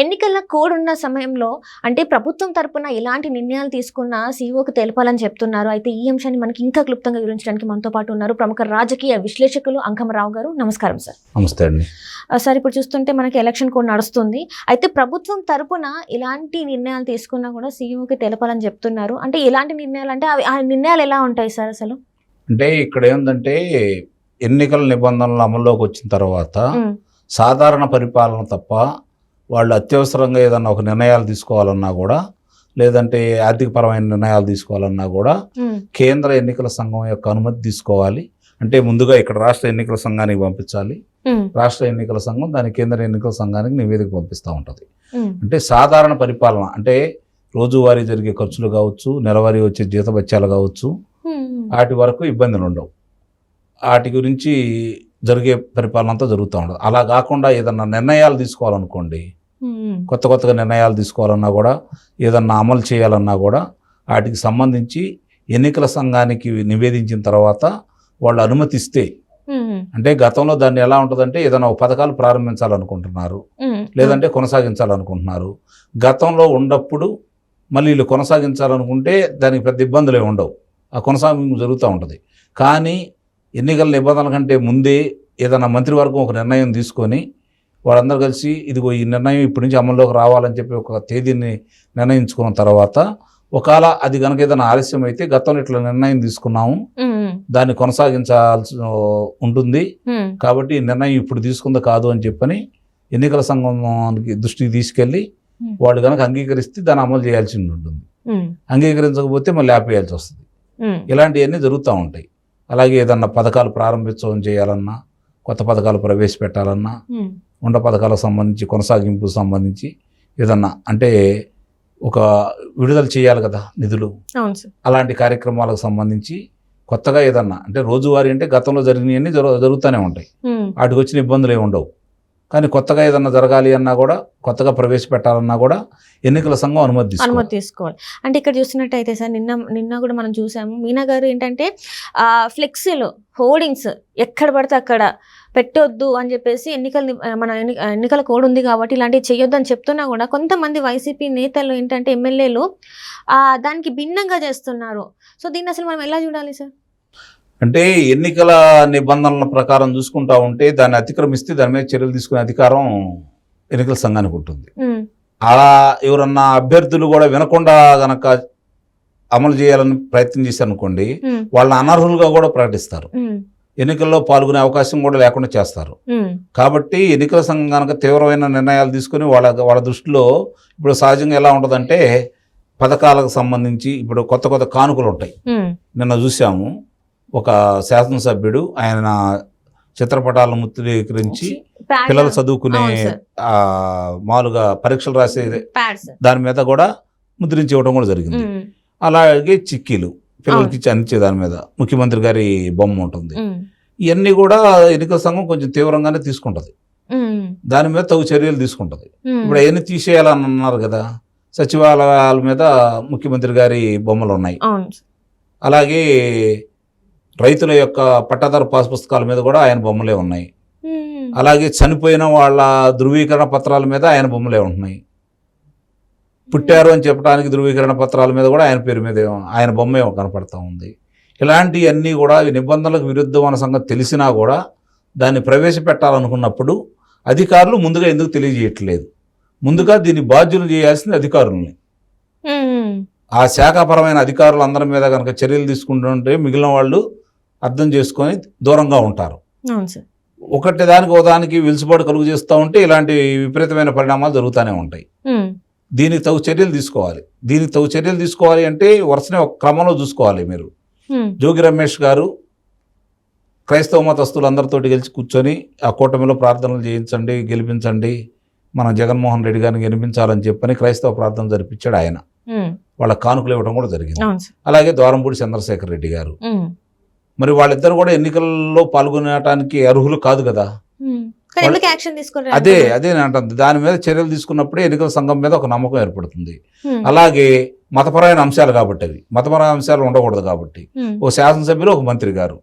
ఎన్నికల కోడ్ ఉన్న సమయంలో అంటే ప్రభుత్వం తరపున ఎలాంటి నిర్ణయాలు తీసుకున్నా సీఈఓకి తెలపాలని చెప్తున్నారు. అయితే ఈ అంశాన్ని మనకి ఇంకా క్లుప్తంగా వివరించడానికి మనతో పాటు ఉన్నారు ప్రముఖ రాజకీయ విశ్లేషకులు అంకమరావు గారు. నమస్కారం సార్. నమస్తే అండి. సార్, ఇప్పుడు చూస్తుంటే మనకి ఎలక్షన్ కోడ్ నడుస్తుంది. అయితే ప్రభుత్వం తరపున ఎలాంటి నిర్ణయాలు తీసుకున్నా కూడా సీఈఓకి తెలపాలని చెప్తున్నారు. అంటే ఎలాంటి నిర్ణయాలు అంటే ఆ నిర్ణయాలు ఎలా ఉంటాయి సార్ అసలు? అంటే ఇక్కడ ఏంటంటే ఎన్నికల నిబంధనలు అమల్లోకి వచ్చిన తర్వాత సాధారణ పరిపాలన తప్ప వాళ్ళు అత్యవసరంగా ఏదన్నా ఒక నిర్ణయాలు తీసుకోవాలన్నా కూడా, లేదంటే ఆర్థికపరమైన నిర్ణయాలు తీసుకోవాలన్నా కూడా కేంద్ర ఎన్నికల సంఘం యొక్క అనుమతి తీసుకోవాలి. అంటే ముందుగా ఇక్కడ రాష్ట్ర ఎన్నికల సంఘానికి పంపించాలి. రాష్ట్ర ఎన్నికల సంఘం దాని కేంద్ర ఎన్నికల సంఘానికి నివేదిక పంపిస్తూ ఉంటుంది. అంటే సాధారణ పరిపాలన అంటే రోజువారీ జరిగే ఖర్చులు కావచ్చు, నెలవారీ వచ్చే జీతభత్యాలు కావచ్చు, వాటి వరకు ఇబ్బందులు ఉండవు. వాటి గురించి జరిగే పరిపాలన అంతా జరుగుతూ ఉండదు. అలా కాకుండా ఏదన్నా నిర్ణయాలు తీసుకోవాలనుకోండి, కొత్తగా నిర్ణయాలు తీసుకోవాలన్నా కూడా, ఏదన్నా అమలు చేయాలన్నా కూడా వాటికి సంబంధించి ఎన్నికల సంఘానికి నివేదించిన తర్వాత వాళ్ళు అనుమతిస్తే, అంటే గతంలో దాన్ని ఎలా ఉంటుందంటే ఏదైనా పథకాలు ప్రారంభించాలనుకుంటున్నారు, లేదంటే కొనసాగించాలనుకుంటున్నారు. గతంలో ఉన్నప్పుడు మళ్ళీ వీళ్ళు కొనసాగించాలనుకుంటే దానికి పెద్ద ఇబ్బందులే ఉండవు, ఆ కొనసాగింపు జరుగుతూ ఉంటుంది. కానీ ఎన్నికల నిబంధనల కంటే ముందే ఏదైనా మంత్రివర్గం ఒక నిర్ణయం తీసుకొని వాళ్ళందరూ కలిసి ఇదిగో ఈ నిర్ణయం ఇప్పటి నుంచి అమల్లోకి రావాలని చెప్పి ఒక తేదీని నిర్ణయించుకున్న తర్వాత, ఒకవేళ అది కనుక ఏదైనా ఆలస్యం అయితే గతంలో ఇట్లా నిర్ణయం తీసుకున్నాము, దాన్ని కొనసాగించాల్సి ఉంటుంది కాబట్టి ఈ నిర్ణయం ఇప్పుడు తీసుకుంది కాదు అని చెప్పని ఎన్నికల సంఘానికి దృష్టికి తీసుకెళ్ళి వాళ్ళు కనుక అంగీకరిస్తే దాన్ని అమలు చేయాల్సి ఉంటుంది. అంగీకరించకపోతే మళ్ళీ ఆపేయాల్సి వస్తుంది. ఇలాంటివన్నీ జరుగుతూ ఉంటాయి. అలాగే ఏదన్నా పథకాలు ప్రారంభించడం చేయాలన్నా, కొత్త పథకాలు ప్రవేశపెట్టాలన్నా, ఉండ పథకాలకు సంబంధించి కొనసాగింపు సంబంధించి ఏదన్నా అంటే ఒక విడుదల చేయాలి కదా నిధులు, అలాంటి కార్యక్రమాలకు సంబంధించి కొత్తగా ఏదన్నా అంటే రోజువారీ అంటే గతంలో జరిగినవన్నీ జరుగుతూనే ఉంటాయి, వాటికి వచ్చిన ఇబ్బందులు ఏమి ఉండవు. కానీ కొత్తగా ఏదన్నా జరగాలి అన్నా కూడా, కొత్తగా ప్రవేశపెట్టాలన్నా కూడా ఎన్నికల సంఘం అనుమతి తీసుకోవాలి. అంటే ఇక్కడ చూసినట్టయితే సార్, నిన్న కూడా మనం చూసాము, మీనా గారు ఏంటంటే ఫ్లెక్సీలు, హోర్డింగ్స్ ఎక్కడ పడితే అక్కడ పెట్టొద్దు అని చెప్పేసి ఎన్నికల కోడ్ ఉంది కాబట్టి ఇలాంటివి చేయొద్దు అని చెప్తున్నా కూడా కొంతమంది వైసీపీ నేతలు ఏంటంటే ఎమ్మెల్యేలు దానికి భిన్నంగా చేస్తున్నారు. సో దీన్ని అసలు మనం ఎలా చూడాలి సార్? అంటే ఎన్నికల నిబంధనల ప్రకారం చూసుకుంటా ఉంటే దాన్ని అతిక్రమిస్తే దాని మీద చర్యలు తీసుకునే అధికారం ఎన్నికల సంఘానికి ఉంటుంది. అలా ఎవరన్నా అభ్యర్థులు కూడా వినకుండా గనక అమలు చేయాలని ప్రయత్నం చేశారనుకోండి, వాళ్ళని అనర్హులుగా కూడా ప్రకటిస్తారు, ఎన్నికల్లో పాల్గొనే అవకాశం కూడా లేకుండా చేస్తారు. కాబట్టి ఎన్నికల సంఘం కనుక తీవ్రమైన నిర్ణయాలు తీసుకుని వాళ్ళ దృష్టిలో ఇప్పుడు సహజంగా ఎలా ఉంటుందంటే పథకాలకు సంబంధించి ఇప్పుడు కొత్త కానుకలు ఉంటాయి. నిన్న చూసాము, ఒక శాసనసభ్యుడు ఆయన చిత్రపటాలను ముద్రీకరించి పిల్లలు చదువుకునే మామూలుగా పరీక్షలు రాసే దాని మీద కూడా ముద్రించి ఇవ్వడం కూడా జరిగింది. అలాగే చిక్కీలు పిల్లలకి అందించే దాని మీద ముఖ్యమంత్రి గారి బొమ్మ ఉంటుంది. ఇవన్నీ కూడా ఎన్నికల సంఘం కొంచెం తీవ్రంగానే తీసుకుంటది, దాని మీద తగు చర్యలు తీసుకుంటది. ఇప్పుడు అవన్నీ తీసేయాలని అన్నారు కదా, సచివాలయాల మీద ముఖ్యమంత్రి గారి బొమ్మలు ఉన్నాయి. అలాగే రైతుల యొక్క పట్టాదారు పాస్ పుస్తకాల మీద కూడా ఆయన బొమ్మలే ఉన్నాయి. అలాగే చనిపోయిన వాళ్ళ ధృవీకరణ పత్రాల మీద ఆయన బొమ్మలే ఉంటున్నాయి. పుట్టారు అని చెప్పడానికి ధృవీకరణ పత్రాల మీద కూడా ఆయన పేరు మీద ఆయన బొమ్మే కనపడతా ఉంది. ఇలాంటివన్నీ కూడా నిబంధనలకు విరుద్ధం అన్న సంగతి తెలిసినా కూడా దాన్ని ప్రవేశపెట్టాలనుకున్నప్పుడు అధికారులు ముందుగా ఎందుకు తెలియజేయట్లేదు? ముందుగా దీన్ని బాధ్యులు చేయాల్సింది అధికారుల్ని. ఆ శాఖాపరమైన అధికారులు అందరి మీద కనుక చర్యలు తీసుకుంటుంటే మిగిలిన వాళ్ళు అర్థం చేసుకొని దూరంగా ఉంటారు. ఒకటి దానికి విలుసుబాటు కలుగు చేస్తూ ఉంటే ఇలాంటి విపరీతమైన పరిణామాలు జరుగుతూనే ఉంటాయి. దీనికి తగు చర్యలు తీసుకోవాలి అంటే వరుసనే ఒక క్రమంలో చూసుకోవాలి. మీరు జోగి రమేష్ గారు క్రైస్తవ మతస్థులందరితోటి కలిసి కూర్చొని ఆ కూటమిలో ప్రార్థనలు చేయించండి, గెలిపించండి, మన జగన్మోహన్ రెడ్డి గారిని గెలిపించాలని చెప్పని క్రైస్తవ ప్రార్థన జరిపించాడు ఆయన. వాళ్ళ కానుకలు ఇవ్వడం కూడా జరిగింది. అలాగే ద్వారంపూడి చంద్రశేఖర్ రెడ్డి గారు, మరి వాళ్ళిద్దరు కూడా ఎన్నికల్లో పాల్గొనడానికి అర్హులు కాదు కదా. అదే అంటుంది, దాని మీద చర్యలు తీసుకున్నప్పుడే ఎన్నికల సంఘం మీద ఒక నమ్మకం ఏర్పడుతుంది. అలాగే మతపరమైన అంశాలు కాబట్టి, అవి మతపరమైన అంశాలు ఉండకూడదు కాబట్టి, ఒక శాసనసభ్యులు ఒక మంత్రి గారు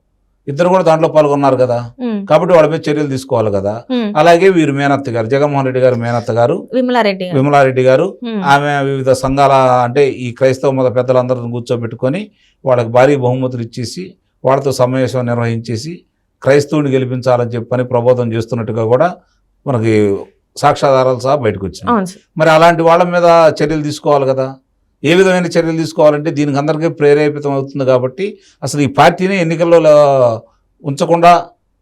ఇద్దరు కూడా దాంట్లో పాల్గొన్నారు కదా, ఉమ్, కాబట్టి వాళ్ళ మీద చర్యలు తీసుకోవాలి కదా. ఉమ్. అలాగే వీరు మేనత్త గారు, జగన్మోహన్ రెడ్డి గారు మేనత్త గారు విమలారెడ్డి గారు. విమలారెడ్డి గారు, ఉమ్, ఆమె వివిధ సంఘాల అంటే ఈ క్రైస్తవ మత పెద్దలందరిని కూర్చోబెట్టుకొని వాళ్ళకి భారీ బహుమతులు ఇచ్చేసి వాళ్ళతో సమావేశం నిర్వహించేసి క్రైస్తవుని గెలిపించాలని చెప్పని ప్రబోధం చేస్తున్నట్టుగా కూడా మనకి సాక్ష్యాధారాలు సహా బయటకు వచ్చినాయి. అవును సార్. మరి అలాంటి వాళ్ళ మీద చర్యలు తీసుకోవాలి కదా. ఏ విధమైన చర్యలు తీసుకోవాలంటే దీనికి అందరికీ ప్రేరేపితం అవుతుంది కాబట్టి అసలు ఈ పార్టీని ఎన్నికల్లో ఉంచకుండా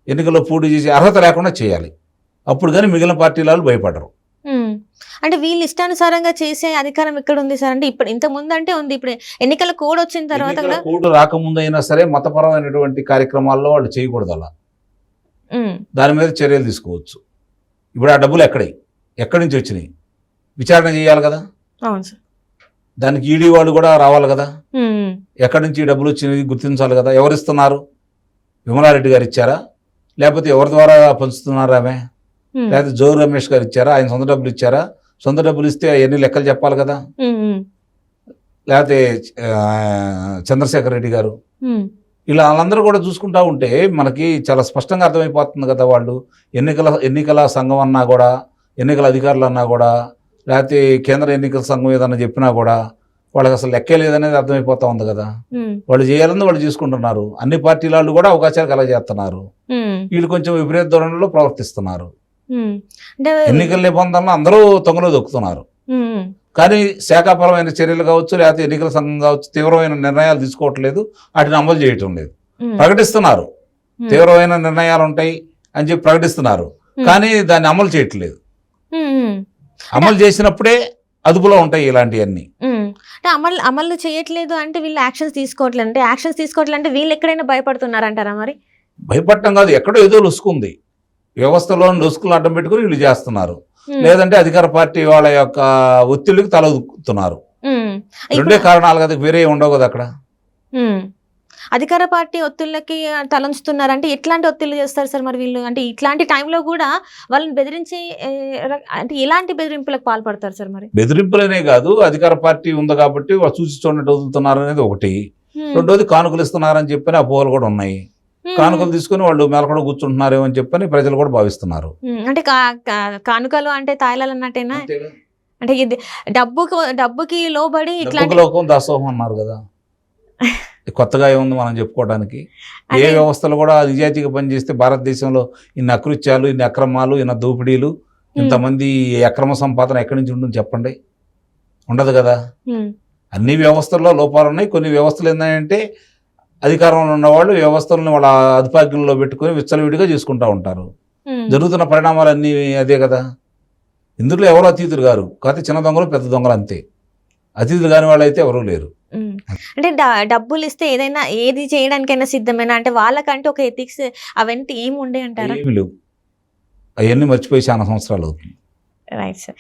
ఎన్నికల్లో పోటీ చేసే అర్హత లేకుండా చేయాలి. అప్పుడు కానీ మిగిలిన పార్టీల వాళ్ళు భయపడరు. ఉమ్. అంటే వీళ్ళు ఇష్టానుసారంగా చేసే అధికారం ఎక్కడ ఉంది సార్? అంటే ఇప్పుడు ఇంత ముందు అంటే ఉంది, ఇప్పుడు ఎన్నికల కోడ్ వచ్చిన తర్వాత ఎన్నికల కూడా. కోడ్ రాకముందు అయినా సరే మతపరమైనటువంటి కార్యక్రమాల్లో వాళ్ళు చేయకూడదు. అలా ఉమ్, దాని మీద చర్యలు తీసుకోవచ్చు. ఇప్పుడు ఆ డబ్బులు ఎక్కడి నుంచి వచ్చినాయి విచారణ చేయాలి కదా. అవును సార్. దానికి ఈడీ వాళ్ళు కూడా రావాలి కదా. ఉమ్, ఎక్కడి నుంచి ఈ డబ్బులు వచ్చినవి గుర్తించాలి కదా. ఎవరిస్తున్నారు? విమలారెడ్డి గారు ఇచ్చారా, లేకపోతే ఎవరి ద్వారా పంచుతున్నారు ఆమె, ఉమ్, లేకపోతే జో రమేష్ గారు ఇచ్చారా, ఆయన సొంత డబ్బులు ఇచ్చారా? సొంత డబ్బులు ఇస్తే అవన్నీ లెక్కలు చెప్పాలి కదా. ఉమ్, ఉమ్, లేకపోతే చంద్రశేఖర్ రెడ్డి గారు, ఉమ్, ఇలా వాళ్ళందరూ కూడా చూసుకుంటా ఉంటే మనకి చాలా స్పష్టంగా అర్థమైపోతుంది కదా. వాళ్ళు ఎన్నికల సంఘం అన్నా కూడా, ఎన్నికల అధికారులు అన్నా కూడా, లేకపోతే కేంద్ర ఎన్నికల సంఘం ఏదన్నా చెప్పినా కూడా వాళ్ళకి అసలు లెక్కే లేదనేది అర్థమైపోతా ఉంది కదా. ఉమ్, వాళ్ళు చేయాలని వాళ్ళు చేసుకుంటున్నారు. అన్ని పార్టీల వాళ్ళు కూడా అవకాశాలు కలగజేస్తున్నారు. ఉమ్, వీళ్ళు కొంచెం విపరీత ధోరణిలో ప్రవర్తిస్తున్నారు. ఉమ్. అంటే ఎన్నికల నిబంధనలు అందరూ తొంగలో దొక్కుతున్నారు. ఉమ్, కానీ శాఖాపరమైన చర్యలు కావచ్చు, లేకపోతే ఎన్నికల సంఘం కావచ్చు, తీవ్రమైన నిర్ణయాలు తీసుకోవట్లేదు, వాటిని అమలు చేయటం లేదు. ఉమ్, ప్రకటిస్తున్నారు ఉమ్, తీవ్రమైన నిర్ణయాలు ఉంటాయి అని చెప్పి ప్రకటిస్తున్నారు, కానీ దాన్ని అమలు చేయట్లేదు. ఉమ్, ఉమ్, అమలు చేసినప్పుడే అదుపులో ఉంటాయి ఇలాంటివన్నీ. ఉమ్. అంటే అమలు చేయట్లేదు అంటే వీళ్ళు యాక్షన్స్ తీసుకోవట్లేదు. అంటే యాక్షన్స్ తీసుకోవట్లేదు అంటే వీళ్ళు ఎక్కడైనా భయపడుతున్నారంటారా మరి? భయపడటం కాదు, ఎక్కడో ఏదో లొసుకుంది, వ్యవస్థలో లొసుకులు అడ్డం పెట్టుకుని వీళ్ళు చేస్తున్నారు. ఉమ్, లేదంటే అధికార పార్టీ వాళ్ళ యొక్క ఒత్తిడికి తలొక్కుతున్నారు. ఉమ్. రెండే ఇప్పుడు కారణాలు కదా, వేరే ఉండవు కదా అక్కడ. ఉమ్. అధికార పార్టీ ఒత్తిళ్ళకి తలంచుతున్నారంటే ఎట్లాంటి ఒత్తిళ్ళు చేస్తారు సార్ మరి వీళ్ళు? అంటే ఇట్లాంటి టైంలో కూడా వాళ్ళని బెదిరించి అంటే ఎలాంటి బెదిరింపులకు పాల్పడతారు సార్ మరి? బెదిరింపులనే కాదు, అధికార పార్టీ ఉంది కాబట్టి వాళ్ళు చూసి చూడనట్టు వదులుతున్నారు అనేది ఒకటి. ఉమ్, రెండోది కానుకలు ఇస్తున్నారని చెప్పని అపోహలు కూడా ఉన్నాయి. ఉమ్, కానుకలు తీసుకుని వాళ్ళు మేలకడ కూర్చుంటున్నారేమో అని చెప్పని ప్రజలు కూడా భావిస్తున్నారు. ఉమ్. అంటే కానుకలు అంటే తాయిలాలు అన్నట్టేనా? అంటే ఇది డబ్బుకి లోబడి ఇట్లాంటి డబ్బుకు లోకం దాసోహం అన్నారు కదా. కొత్తగా ఏముంది మనం చెప్పుకోవడానికి? ఏ అంటే వ్యవస్థలు కూడా నిజాయితీగా పనిచేస్తే భారతదేశంలో ఇన్ని అకృత్యాలు, ఇన్ని అక్రమాలు, ఇన్ని దోపిడీలు, ఇంతమంది అక్రమ సంపాదన ఎక్కడి నుంచి ఉంటుంది చెప్పండి? ఉండదు కదా. ఉమ్, అన్ని వ్యవస్థల్లో లోపాలు ఉన్నాయి. కొన్ని వ్యవస్థలు ఏంటంటే అధికారంలో ఉన్నవాళ్ళు వ్యవస్థలను వాళ్ళ అదుపాజ్ఞంలో పెట్టుకొని విచ్చలవిడిగా చేసుకుంటూ ఉంటారు. ఉమ్, జరుగుతున్న పరిణామాలు అన్నీ అదే కదా. ఇందులో ఎవరు అతీతులు గారు, కాకపోతే చిన్న దొంగలు పెద్ద దొంగలు అంతే. అతీతులు కాని వాళ్ళు అయితే ఎవరూ లేరు. ఉమ్. అంటే డబ్బులు ఇస్తే ఏది చేయడానికైనా సిద్ధమేనా? అంటే వాళ్ళకంటే ఒక ఎథిక్స్ అవన్నీ ఏమి ఉండే అంటారా? ఏమి లేవు, అవన్నీ మర్చిపోయి చాలా సంవత్సరాలు అవుతుంది. Right sir.